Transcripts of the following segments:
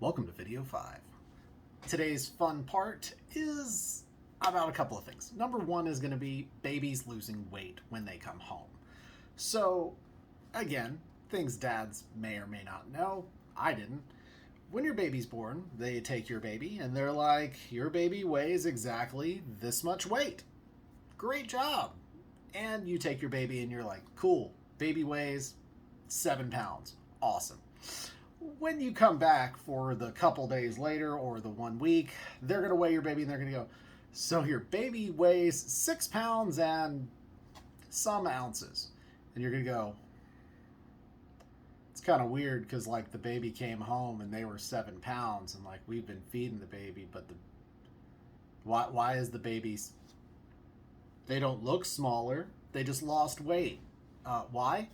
Welcome to video 5. Today's fun part is about a couple of things. Number one is going to be babies losing weight when they come home. So, again, things dads may or may not know. I didn't. When your baby's born, they take your baby and they're like, your baby weighs exactly this much weight. Great job. And you take your baby and you're like, cool, baby weighs 7 pounds. Awesome. When you come back for the couple days later or the 1 week, they're going to weigh your baby and they're going to go, so your baby weighs 6 pounds and some ounces. And you're going to go, it's kind of weird because like the baby came home and they were 7 pounds and like we've been feeding the baby, but why is the baby's, they don't look smaller, they just lost weight. Why?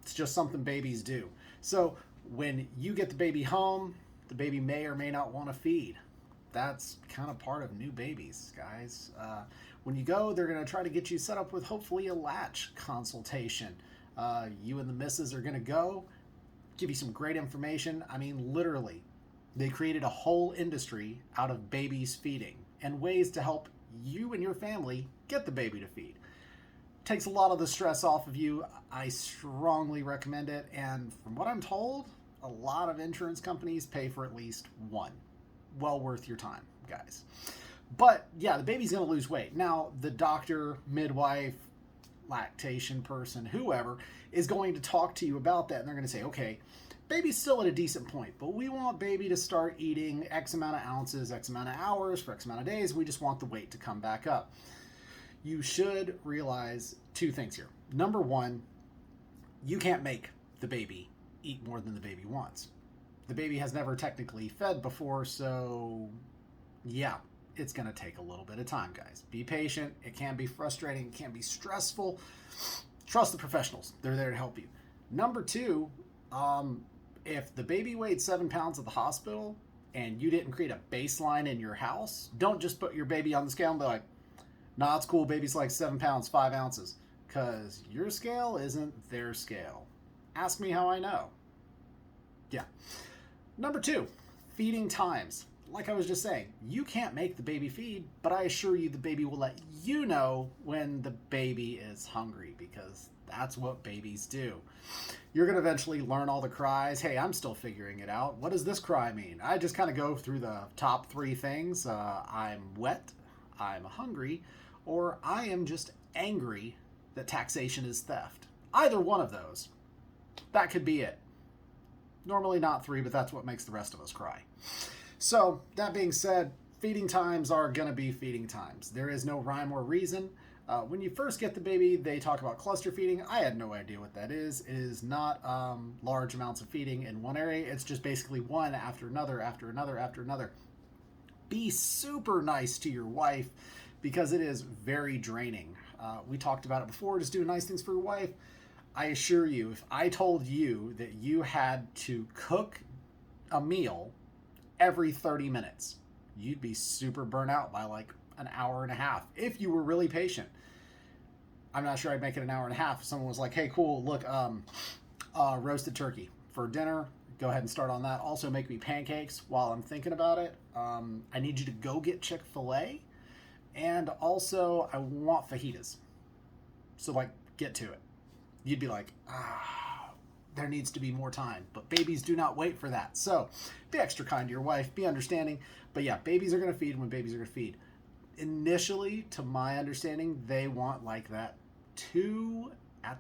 It's just something babies do. So when you get the baby home, the baby may or may not want to feed. That's kind of part of new babies, guys. When you go, they're going to try to get you set up with hopefully a latch consultation. You and the missus are going to go, give you some great information. I mean, literally, they created a whole industry out of babies feeding and ways to help you and your family get the baby to feed. Takes a lot of the stress off of you. I strongly recommend it. And from what I'm told, a lot of insurance companies pay for at least one. Well worth your time, guys. But yeah, the baby's going to lose weight. Now, the doctor, midwife, lactation person, whoever, is going to talk to you about that. And they're going to say, okay, baby's still at a decent point, but we want baby to start eating X amount of ounces, X amount of hours, for X amount of days. We just want the weight to come back up. You should realize two things here. Number one, you can't make the baby eat more than the baby wants. The baby has never technically fed before, so yeah, it's going to take a little bit of time, guys. Be patient. It can be frustrating. It can be stressful. Trust the professionals. They're there to help you. Number two, if the baby weighed 7 pounds at the hospital and you didn't create a baseline in your house, don't just put your baby on the scale and be like, nah, it's cool, baby's like 7 pounds, 5 ounces. Because your scale isn't their scale. Ask me how I know. Yeah. Number two, feeding times. Like I was just saying, you can't make the baby feed, but I assure you the baby will let you know when the baby is hungry because that's what babies do. You're going to eventually learn all the cries. Hey, I'm still figuring it out. What does this cry mean? I just kind of go through the top 3 things. I'm wet, I'm hungry, or I am just angry that taxation is theft. Either one of those. That could be it. Normally not 3, but that's what makes the rest of us cry. So, that being said, feeding times are going to be feeding times. There is no rhyme or reason. When you first get the baby, they talk about cluster feeding. I had no idea what that is. It is not large amounts of feeding in one area. It's just basically one after another, after another, after another. Be super nice to your wife because it is very draining. We talked about it before, just doing nice things for your wife. I assure you, if I told you that you had to cook a meal every 30 minutes, you'd be super burnt out by like an hour and a half if you were really patient. I'm not sure I'd make it an hour and a half if someone was like, hey, cool, look, roasted turkey for dinner. Go ahead and start on that. Also make me pancakes while I'm thinking about it. I need you to go get Chick-fil-A. And also, I want fajitas. So, like, get to it. You'd be like, there needs to be more time. But babies do not wait for that. So, be extra kind to your wife. Be understanding. But yeah, babies are going to feed when babies are going to feed. Initially, to my understanding, they want like that 2 at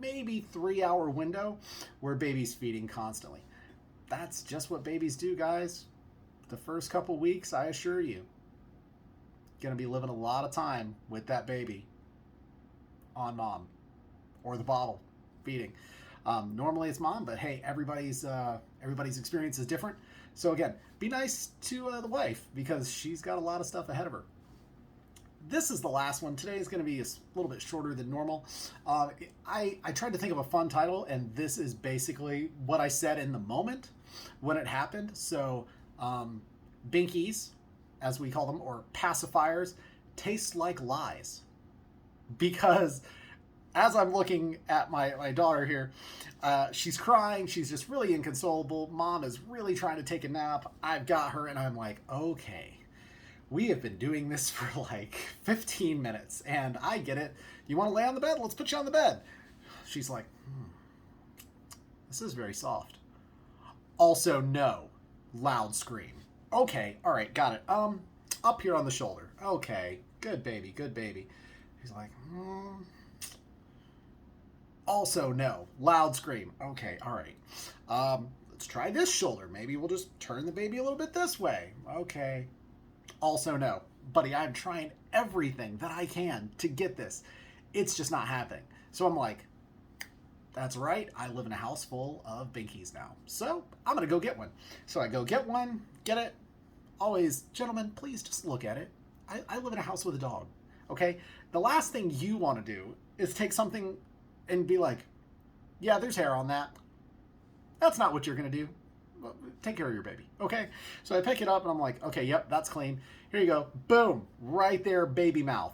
maybe 3 hour window where baby's feeding constantly. That's just what babies do, guys. The first couple weeks, I assure you, going to be living a lot of time with that baby on mom or the bottle feeding. Normally it's mom, but hey, everybody's experience is different. So again, be nice to the wife because she's got a lot of stuff ahead of her. This is the last one. Today is going to be a little bit shorter than normal. I tried to think of a fun title, and this is basically what I said in the moment when it happened. So Binkies, as we call them, or pacifiers, taste like lies. Because as I'm looking at my daughter here, she's crying. She's just really inconsolable. Mom is really trying to take a nap. I've got her, and I'm like, okay, we have been doing this for like 15 minutes, and I get it. You want to lay on the bed? Let's put you on the bed. She's like, this is very soft. Also, no. Loud scream. Okay, all right, got it. Up here on the shoulder. Okay, good baby, good baby. He's like, Also, no. Loud scream. Okay, all right. Let's try this shoulder. Maybe we'll just turn the baby a little bit this way. Okay. Also, no. Buddy, I'm trying everything that I can to get this. It's just not happening. So I'm like, that's right. I live in a house full of Binkies now. So I'm going to go get one. So I go get one, get it. Always, gentlemen, please just look at it. I live in a house with a dog. Okay? The last thing you want to do is take something and be like, yeah, there's hair on that. That's not what you're going to do. Take care of your baby. Okay? So I pick it up and I'm like, okay, yep, that's clean. Here you go. Boom. Right there, baby mouth.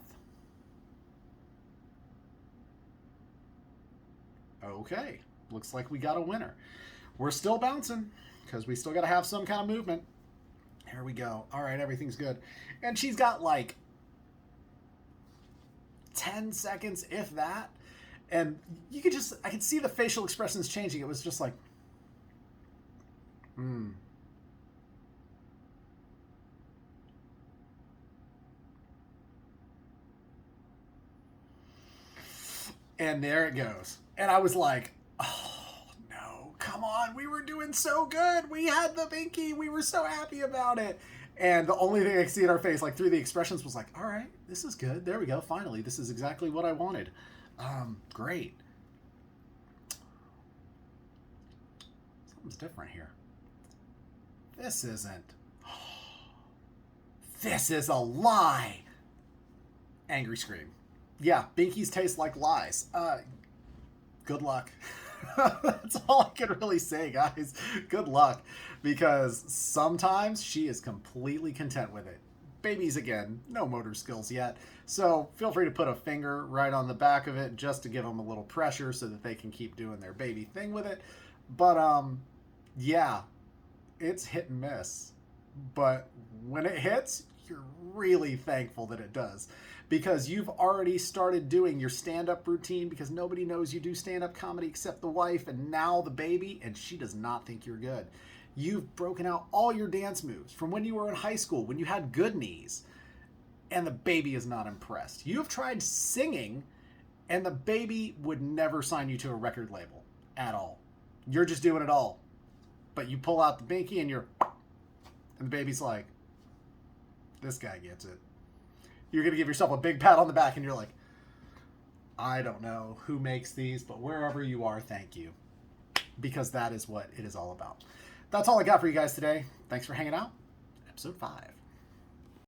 Okay, looks like we got a winner. We're still bouncing because we still got to have some kind of movement. Here we go. All right, everything's good. And she's got like 10 seconds, if that. And you could just, I could see the facial expressions changing. It was just like, And there it goes. And I was like, oh, no, come on. We were doing so good. We had the Binky. We were so happy about it. And the only thing I could see in our face, like through the expressions, was like, all right, this is good. There we go. Finally, this is exactly what I wanted. Great. Something's different here. This isn't. This is a lie. Angry scream. Yeah, Binkies taste like lies. Good luck. That's all I can really say, guys. Good luck. Because sometimes she is completely content with it. Babies, again, no motor skills yet. So feel free to put a finger right on the back of it just to give them a little pressure so that they can keep doing their baby thing with it. But, yeah, it's hit and miss. But when it hits, you're really thankful that it does. Because you've already started doing your stand-up routine because nobody knows you do stand-up comedy except the wife and now the baby, and she does not think you're good. You've broken out all your dance moves from when you were in high school, when you had good knees, and the baby is not impressed. You've tried singing, and the baby would never sign you to a record label at all. You're just doing it all. But you pull out the Binky, and the baby's like, this guy gets it. You're going to give yourself a big pat on the back, and you're like, I don't know who makes these, but wherever you are, thank you. Because that is what it is all about. That's all I got for you guys today. Thanks for hanging out. Episode 5.